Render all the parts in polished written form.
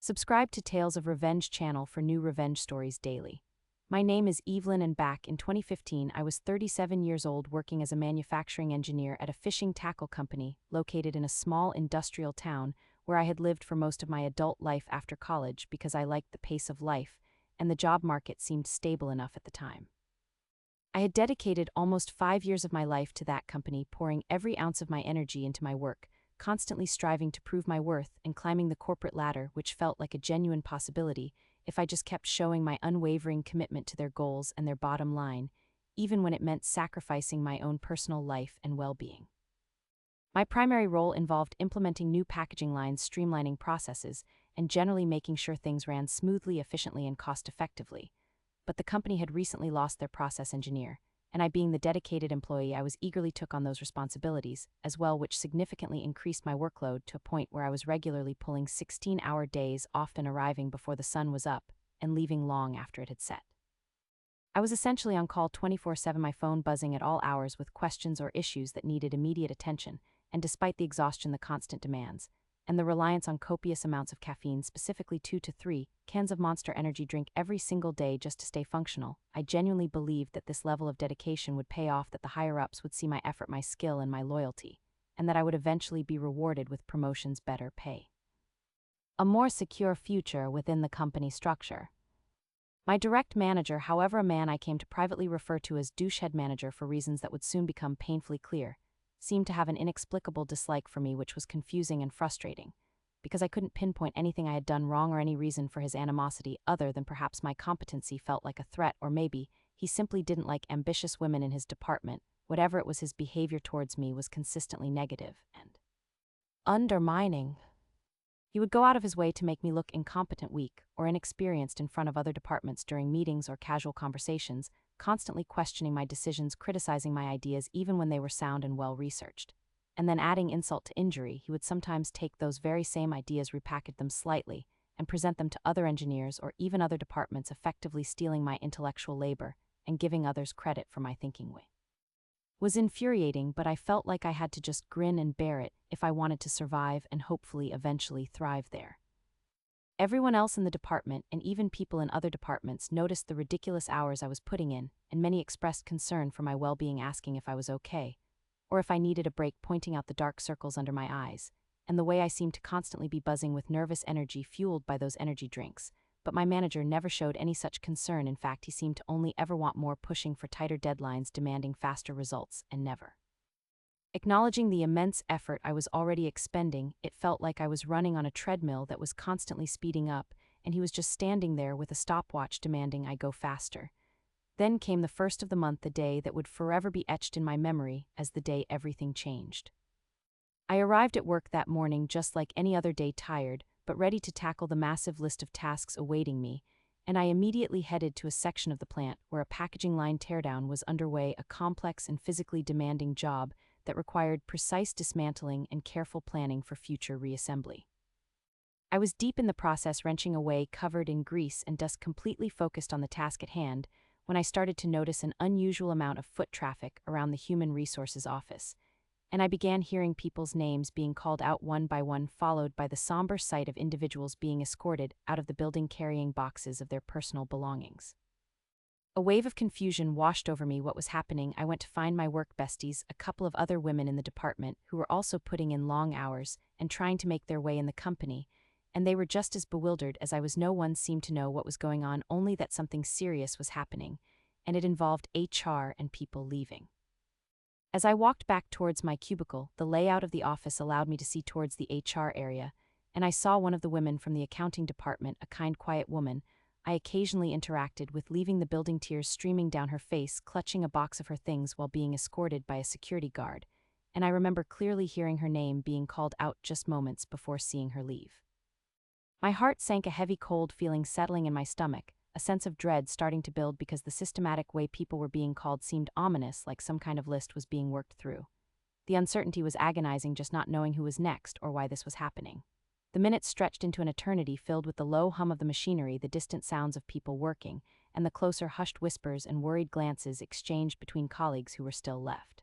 Subscribe to Tales of Revenge channel for new revenge stories daily. My name is Evelyn and back in 2015 I was 37 years old working as a manufacturing engineer at a fishing tackle company located in a small industrial town where I had lived for most of my adult life after college because I liked the pace of life and the job market seemed stable enough at the time. I had dedicated almost 5 years of my life to that company, pouring every ounce of my energy into my work, constantly striving to prove my worth and climbing the corporate ladder, which felt like a genuine possibility if I just kept showing my unwavering commitment to their goals and their bottom line, even when it meant sacrificing my own personal life and well-being. My primary role involved implementing new packaging lines, streamlining processes, and generally making sure things ran smoothly, efficiently, and cost-effectively. But the company had recently lost their process engineer, and I, being the dedicated employee I was, eagerly took on those responsibilities as well, which significantly increased my workload to a point where I was regularly pulling 16-hour days, often arriving before the sun was up and leaving long after it had set. I was essentially on call 24/7, my phone buzzing at all hours with questions or issues that needed immediate attention, and despite the exhaustion, the constant demands, and the reliance on copious amounts of caffeine, specifically 2 to 3 cans of Monster energy drink every single day just to stay functional, I genuinely believed that this level of dedication would pay off, that the higher-ups would see my effort, my skill, and my loyalty, and that I would eventually be rewarded with promotions, better pay, a more secure future within the company structure. My direct manager, however, a man I came to privately refer to as douchehead manager for reasons that would soon become painfully clear, seemed to have an inexplicable dislike for me, which was confusing and frustrating, because I couldn't pinpoint anything I had done wrong or any reason for his animosity other than perhaps my competency felt like a threat, or maybe he simply didn't like ambitious women in his department. Whatever it was, his behavior towards me was consistently negative and undermining. He would go out of his way to make me look incompetent, weak, or inexperienced in front of other departments during meetings or casual conversations, constantly questioning my decisions, criticizing my ideas even when they were sound and well-researched. And then, adding insult to injury, he would sometimes take those very same ideas, repackage them slightly, and present them to other engineers or even other departments, effectively stealing my intellectual labor and giving others credit for my thinking. Was infuriating, but I felt like I had to just grin and bear it if I wanted to survive and hopefully eventually thrive there. Everyone else in the department, and even people in other departments, noticed the ridiculous hours I was putting in, and many expressed concern for my well-being, asking if I was okay, or if I needed a break, pointing out the dark circles under my eyes, and the way I seemed to constantly be buzzing with nervous energy fueled by those energy drinks. But my manager never showed any such concern. In fact, he seemed to only ever want more, pushing for tighter deadlines, demanding faster results, and never acknowledging the immense effort I was already expending. It felt like I was running on a treadmill that was constantly speeding up, and he was just standing there with a stopwatch demanding I go faster. Then came the first of the month, the day that would forever be etched in my memory as the day everything changed. I arrived at work that morning just like any other day, tired, but ready to tackle the massive list of tasks awaiting me, and I immediately headed to a section of the plant where a packaging line teardown was underway, a complex and physically demanding job that required precise dismantling and careful planning for future reassembly. I was deep in the process, wrenching away, covered in grease and dust, completely focused on the task at hand, when I started to notice an unusual amount of foot traffic around the Human Resources office, and I began hearing people's names being called out one by one, followed by the somber sight of individuals being escorted out of the building carrying boxes of their personal belongings. A wave of confusion washed over me. What was happening? I went to find my work besties, a couple of other women in the department who were also putting in long hours and trying to make their way in the company, and they were just as bewildered as I was. No one seemed to know what was going on, only that something serious was happening, and it involved HR and people leaving. As I walked back towards my cubicle, the layout of the office allowed me to see towards the HR area, and I saw one of the women from the accounting department, a kind, quiet woman I occasionally interacted with, leaving the building, tears streaming down her face, clutching a box of her things while being escorted by a security guard, and I remember clearly hearing her name being called out just moments before seeing her leave. My heart sank, a heavy cold feeling settling in my stomach, a sense of dread starting to build because the systematic way people were being called seemed ominous, like some kind of list was being worked through. The uncertainty was agonizing, just not knowing who was next or why this was happening. The minutes stretched into an eternity, filled with the low hum of the machinery, the distant sounds of people working, and the closer hushed whispers and worried glances exchanged between colleagues who were still left.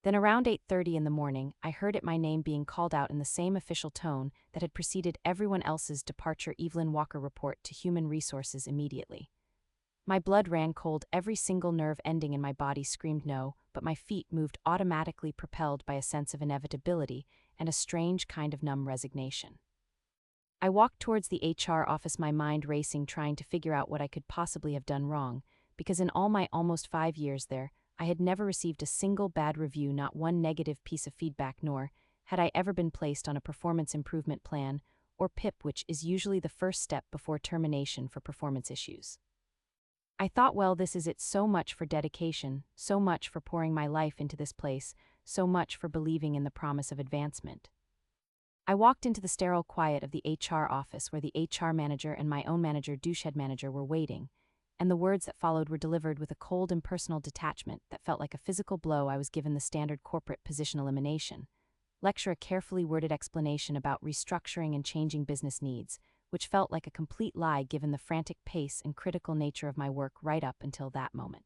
Then around 8:30 in the morning, I heard it my name being called out in the same official tone that had preceded everyone else's departure. Evelyn Walker report to Human Resources immediately. My blood ran cold, every single nerve ending in my body screamed no, but my feet moved automatically, propelled by a sense of inevitability and a strange kind of numb resignation. I walked towards the HR office, my mind racing, trying to figure out what I could possibly have done wrong, because in all my almost 5 years there, I had never received a single bad review, not one negative piece of feedback, nor had I ever been placed on a performance improvement plan, or PIP, which is usually the first step before termination for performance issues. I thought, well, this is it. So much for dedication, so much for pouring my life into this place, so much for believing in the promise of advancement. I walked into the sterile quiet of the HR office, where the HR manager and my own manager, douchehead manager, were waiting, and the words that followed were delivered with a cold, impersonal detachment that felt like a physical blow. I was given the standard corporate position elimination lecture, a carefully worded explanation about restructuring and changing business needs, which felt like a complete lie given the frantic pace and critical nature of my work right up until that moment.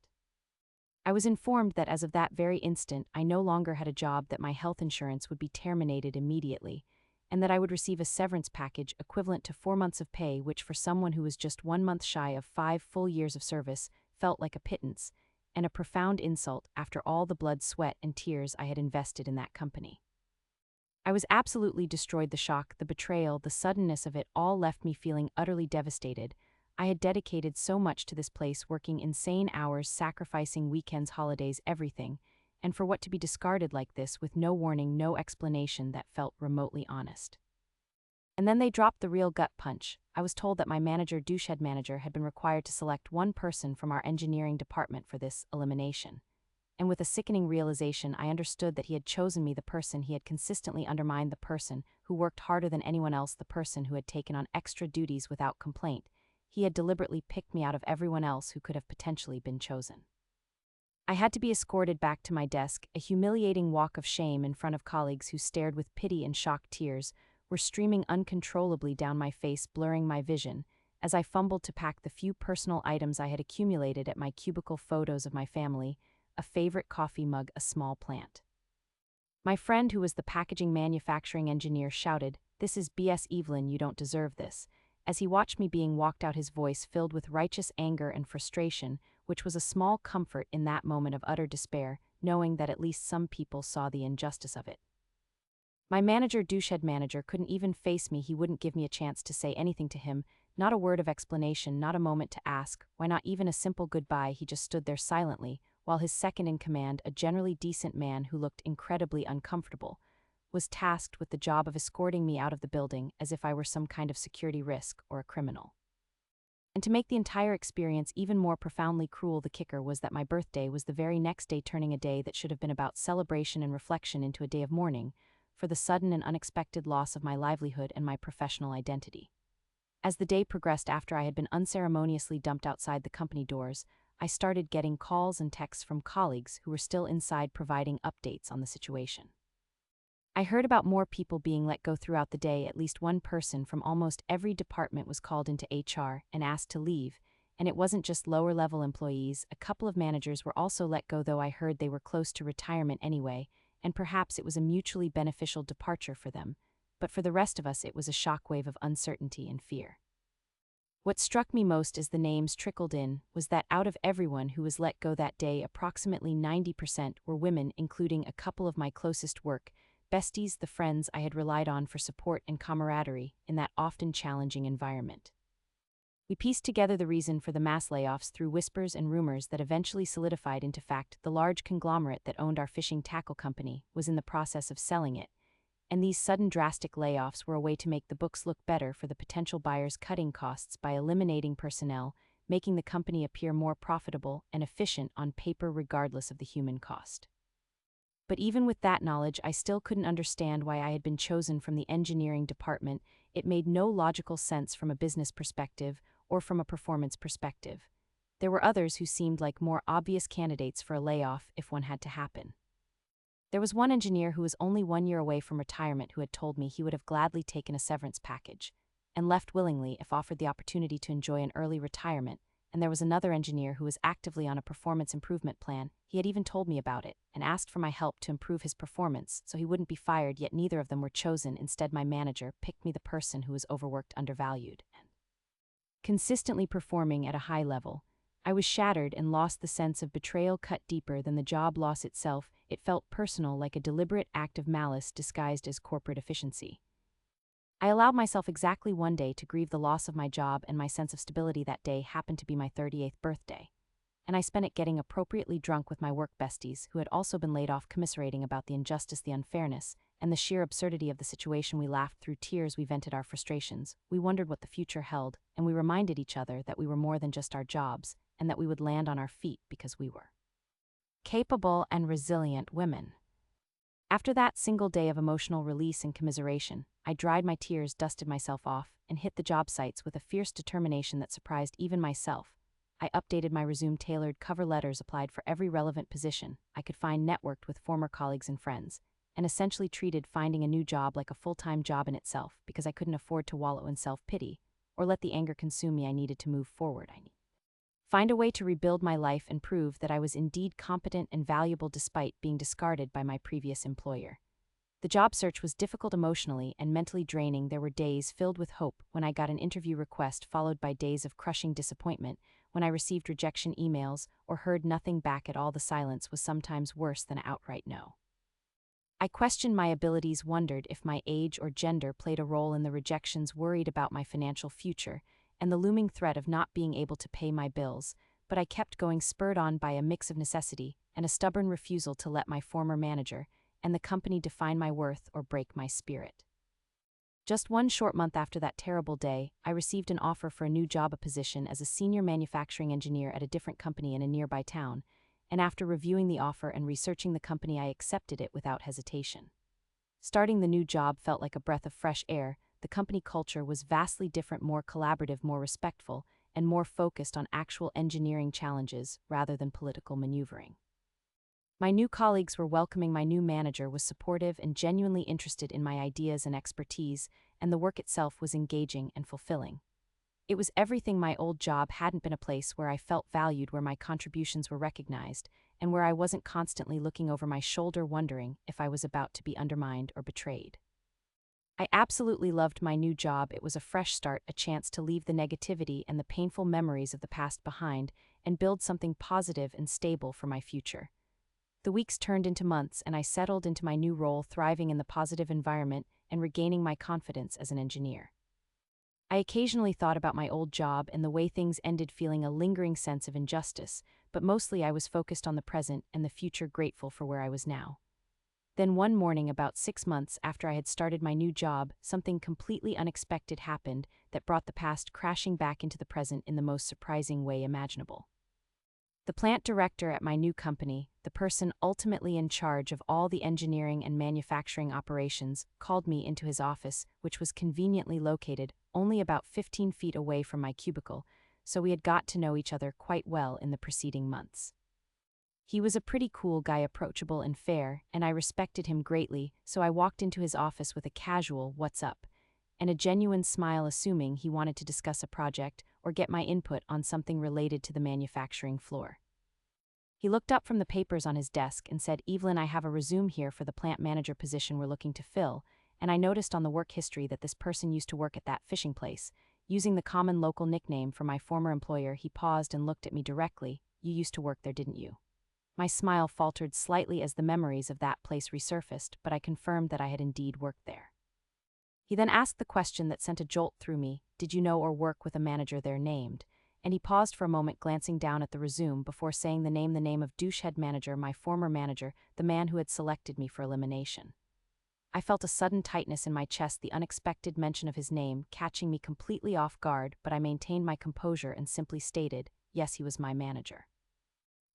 I was informed that as of that very instant, I no longer had a job, that my health insurance would be terminated immediately, and that I would receive a severance package equivalent to 4 months of pay, which for someone who was just 1 month shy of 5 full years of service felt like a pittance, and a profound insult after all the blood, sweat, and tears I had invested in that company. I was absolutely destroyed. The shock, the betrayal, the suddenness of it all left me feeling utterly devastated. I had dedicated so much to this place, working insane hours, sacrificing weekends, holidays, everything, and for what to be discarded like this with no warning, no explanation that felt remotely honest. And then they dropped the real gut punch. I was told that my manager, douchehead manager, had been required to select one person from our engineering department for this elimination. And with a sickening realization, I understood that he had chosen me, the person he had consistently undermined, the person who worked harder than anyone else, the person who had taken on extra duties without complaint. He had deliberately picked me out of everyone else who could have potentially been chosen. I had to be escorted back to my desk, a humiliating walk of shame in front of colleagues who stared with pity, and shocked tears were streaming uncontrollably down my face, blurring my vision, as I fumbled to pack the few personal items I had accumulated at my cubicle: photos of my family, a favorite coffee mug, a small plant. My friend, who was the packaging manufacturing engineer, shouted, "This is BS, Evelyn, you don't deserve this," as he watched me being walked out, his voice filled with righteous anger and frustration, which was a small comfort in that moment of utter despair, knowing that at least some people saw the injustice of it. My manager, douchehead manager, couldn't even face me. He wouldn't give me a chance to say anything to him, not a word of explanation, not a moment to ask, why not even a simple goodbye. He just stood there silently, while his second in command, a generally decent man who looked incredibly uncomfortable, was tasked with the job of escorting me out of the building as if I were some kind of security risk or a criminal. And to make the entire experience even more profoundly cruel, the kicker was that my birthday was the very next day, turning a day that should have been about celebration and reflection into a day of mourning for the sudden and unexpected loss of my livelihood and my professional identity. As the day progressed, after I had been unceremoniously dumped outside the company doors, I started getting calls and texts from colleagues who were still inside, providing updates on the situation. I heard about more people being let go throughout the day. At least one person from almost every department was called into HR and asked to leave, and it wasn't just lower-level employees. A couple of managers were also let go, though I heard they were close to retirement anyway, and perhaps it was a mutually beneficial departure for them, but for the rest of us it was a shockwave of uncertainty and fear. What struck me most as the names trickled in was that out of everyone who was let go that day, approximately 90% were women, including a couple of my closest work besties, the friends I had relied on for support and camaraderie in that often challenging environment. We pieced together the reason for the mass layoffs through whispers and rumors that eventually solidified into fact. The large conglomerate that owned our fishing tackle company was in the process of selling it, and these sudden drastic layoffs were a way to make the books look better for the potential buyers, cutting costs by eliminating personnel, making the company appear more profitable and efficient on paper regardless of the human cost. But even with that knowledge, I still couldn't understand why I had been chosen from the engineering department. It made no logical sense from a business perspective or from a performance perspective. There were others who seemed like more obvious candidates for a layoff if one had to happen. There was one engineer who was only 1 year away from retirement who had told me he would have gladly taken a severance package and left willingly if offered the opportunity to enjoy an early retirement, and there was another engineer who was actively on a performance improvement plan. He had even told me about it and asked for my help to improve his performance so he wouldn't be fired, yet neither of them were chosen. Instead, my manager picked me, the person who was overworked, undervalued, and consistently performing at a high level. I was shattered and lost the sense of betrayal. Cut deeper than the job loss itself, it felt personal, like a deliberate act of malice disguised as corporate efficiency. I allowed myself exactly one day to grieve the loss of my job, and my sense of stability that day happened to be my 38th birthday. And I spent it getting appropriately drunk with my work besties who had also been laid off, commiserating about the injustice, the unfairness, and the sheer absurdity of the situation. We laughed through tears, we vented our frustrations, we wondered what the future held, and we reminded each other that we were more than just our jobs, and that we would land on our feet because we were capable and resilient women. After that single day of emotional release and commiseration, I dried my tears, dusted myself off, and hit the job sites with a fierce determination that surprised even myself. I updated my resume, tailored cover letters, applied for every relevant position I could find, networked with former colleagues and friends, and essentially treated finding a new job like a full-time job in itself, because I couldn't afford to wallow in self-pity or let the anger consume me. I needed to move forward. I needed find a way to rebuild my life and prove that I was indeed competent and valuable despite being discarded by my previous employer. The job search was difficult, emotionally and mentally draining. There were days filled with hope when I got an interview request, followed by days of crushing disappointment when I received rejection emails or heard nothing back at all. The silence was sometimes worse than an outright no. I questioned my abilities, wondered if my age or gender played a role in the rejections, worried about my financial future and the looming threat of not being able to pay my bills, but I kept going, spurred on by a mix of necessity and a stubborn refusal to let my former manager and the company define my worth or break my spirit. Just one short month after that terrible day, I received an offer for a new job, a position as a senior manufacturing engineer at a different company in a nearby town, and after reviewing the offer and researching the company, I accepted it without hesitation. Starting the new job felt like a breath of fresh air. The company culture was vastly different, more collaborative, more respectful, and more focused on actual engineering challenges rather than political maneuvering. My new colleagues were welcoming, my new manager was supportive and genuinely interested in my ideas and expertise, and the work itself was engaging and fulfilling. It was everything my old job hadn't been: a place where I felt valued, where my contributions were recognized, and where I wasn't constantly looking over my shoulder wondering if I was about to be undermined or betrayed. I absolutely loved my new job. It was a fresh start, a chance to leave the negativity and the painful memories of the past behind and build something positive and stable for my future. The weeks turned into months, and I settled into my new role, thriving in the positive environment and regaining my confidence as an engineer. I occasionally thought about my old job and the way things ended, feeling a lingering sense of injustice, but mostly I was focused on the present and the future, grateful for where I was now. Then one morning, about 6 months after I had started my new job, something completely unexpected happened that brought the past crashing back into the present in the most surprising way imaginable. The plant director at my new company, the person ultimately in charge of all the engineering and manufacturing operations, called me into his office, which was conveniently located only about 15 feet away from my cubicle, so we had got to know each other quite well in the preceding months. He was a pretty cool guy, approachable and fair, and I respected him greatly, so I walked into his office with a casual "what's up?" and a genuine smile, assuming he wanted to discuss a project or get my input on something related to the manufacturing floor. He looked up from the papers on his desk and said, "Evelyn, I have a resume here for the plant manager position we're looking to fill, and I noticed on the work history that this person used to work at that fishing place." Using the common local nickname for my former employer, he paused and looked at me directly. "You used to work there, didn't you?" My smile faltered slightly as the memories of that place resurfaced, but I confirmed that I had indeed worked there. He then asked the question that sent a jolt through me: "Did you know or work with a manager there named?" And he paused for a moment, glancing down at the resume before saying the name of douchehead manager, my former manager, the man who had selected me for elimination. I felt a sudden tightness in my chest, the unexpected mention of his name catching me completely off guard, but I maintained my composure and simply stated, "Yes, he was my manager."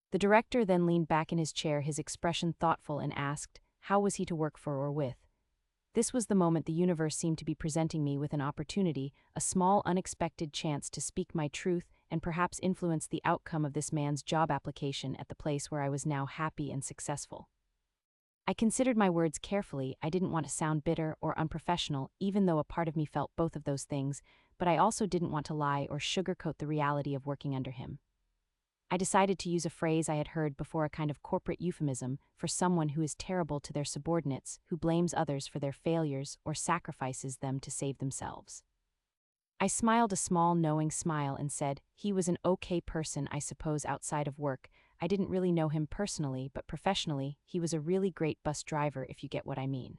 The director then leaned back in his chair, his expression thoughtful, and asked, "How was he to work for or with?" This was the moment the universe seemed to be presenting me with an opportunity, a small, unexpected chance to speak my truth and perhaps influence the outcome of this man's job application at the place where I was now happy and successful. I considered my words carefully. I didn't want to sound bitter or unprofessional, even though a part of me felt both of those things, but I also didn't want to lie or sugarcoat the reality of working under him. I decided to use a phrase I had heard before, a kind of corporate euphemism for someone who is terrible to their subordinates, who blames others for their failures or sacrifices them to save themselves. I smiled a small, knowing smile and said, he was an okay person, I suppose, outside of work. I didn't really know him personally, but professionally, he was a really great bus driver, if you get what I mean.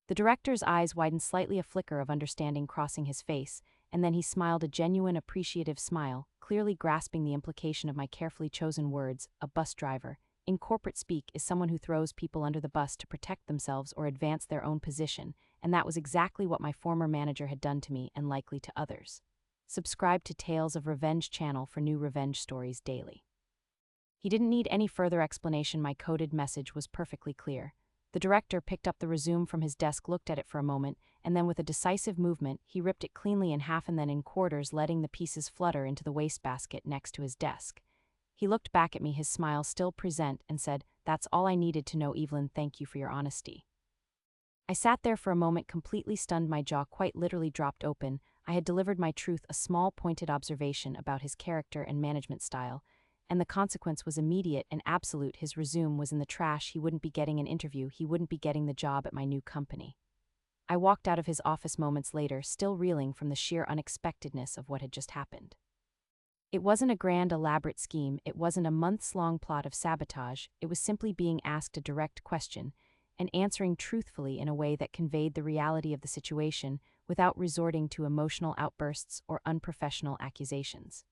The director's eyes widened slightly, a flicker of understanding crossing his face, and then he smiled a genuine, appreciative smile, clearly grasping the implication of my carefully chosen words. A bus driver, in corporate speak, is someone who throws people under the bus to protect themselves or advance their own position, and that was exactly what my former manager had done to me and likely to others. Subscribe to Tales of Revenge channel for new revenge stories daily. He didn't need any further explanation. My coded message was perfectly clear. The director picked up the resume from his desk, looked at it for a moment, and then with a decisive movement, he ripped it cleanly in half and then in quarters, letting the pieces flutter into the wastebasket next to his desk. He looked back at me, his smile still present, and said, "That's all I needed to know, Evelyn. Thank you for your honesty." I sat there for a moment, completely stunned. My jaw quite literally dropped open. I had delivered my truth, a small pointed observation about his character and management style, and the consequence was immediate and absolute. His resume was in the trash. He wouldn't be getting an interview. He wouldn't be getting the job at my new company. I walked out of his office moments later, still reeling from the sheer unexpectedness of what had just happened. It wasn't a grand, elaborate scheme. It wasn't a months-long plot of sabotage. It was simply being asked a direct question and answering truthfully in a way that conveyed the reality of the situation without resorting to emotional outbursts or unprofessional accusations.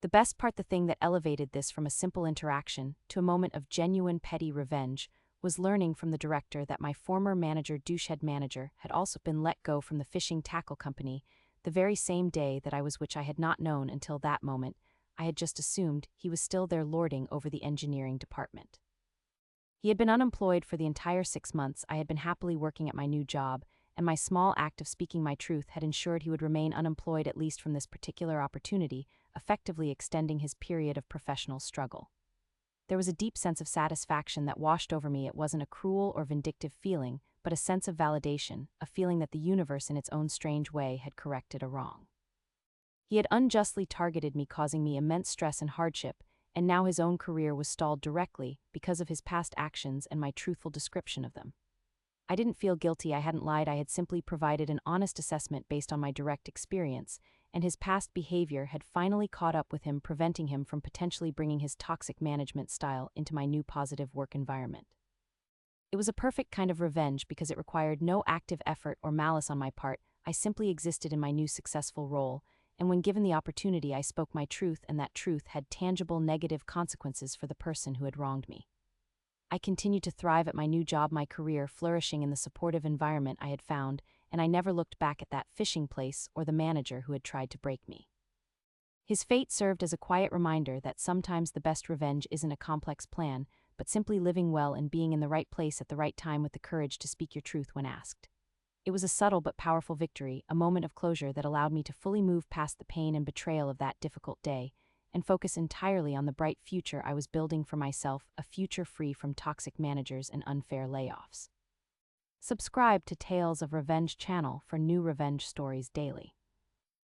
The best part, the thing that elevated this from a simple interaction to a moment of genuine petty revenge, was learning from the director that my former manager, douchehead manager, had also been let go from the fishing tackle company the very same day that I was, which I had not known until that moment. I had just assumed he was still there lording over the engineering department. He had been unemployed for the entire 6 months. I had been happily working at my new job, and my small act of speaking my truth had ensured he would remain unemployed, at least from this particular opportunity, effectively extending his period of professional struggle. There was a deep sense of satisfaction that washed over me. It wasn't a cruel or vindictive feeling, but a sense of validation, a feeling that the universe in its own strange way had corrected a wrong. He had unjustly targeted me, causing me immense stress and hardship, and now his own career was stalled directly because of his past actions and my truthful description of them. I didn't feel guilty. I hadn't lied. I had simply provided an honest assessment based on my direct experience, and his past behavior had finally caught up with him, preventing him from potentially bringing his toxic management style into my new positive work environment. It was a perfect kind of revenge because it required no active effort or malice on my part. I simply existed in my new successful role, and when given the opportunity, I spoke my truth, and that truth had tangible negative consequences for the person who had wronged me. I continued to thrive at my new job, my career flourishing in the supportive environment I had found, and I never looked back at that fishing place or the manager who had tried to break me. His fate served as a quiet reminder that sometimes the best revenge isn't a complex plan, but simply living well and being in the right place at the right time with the courage to speak your truth when asked. It was a subtle but powerful victory, a moment of closure that allowed me to fully move past the pain and betrayal of that difficult day, and focus entirely on the bright future I was building for myself, a future free from toxic managers and unfair layoffs. Subscribe to Tales of Revenge channel for new revenge stories daily.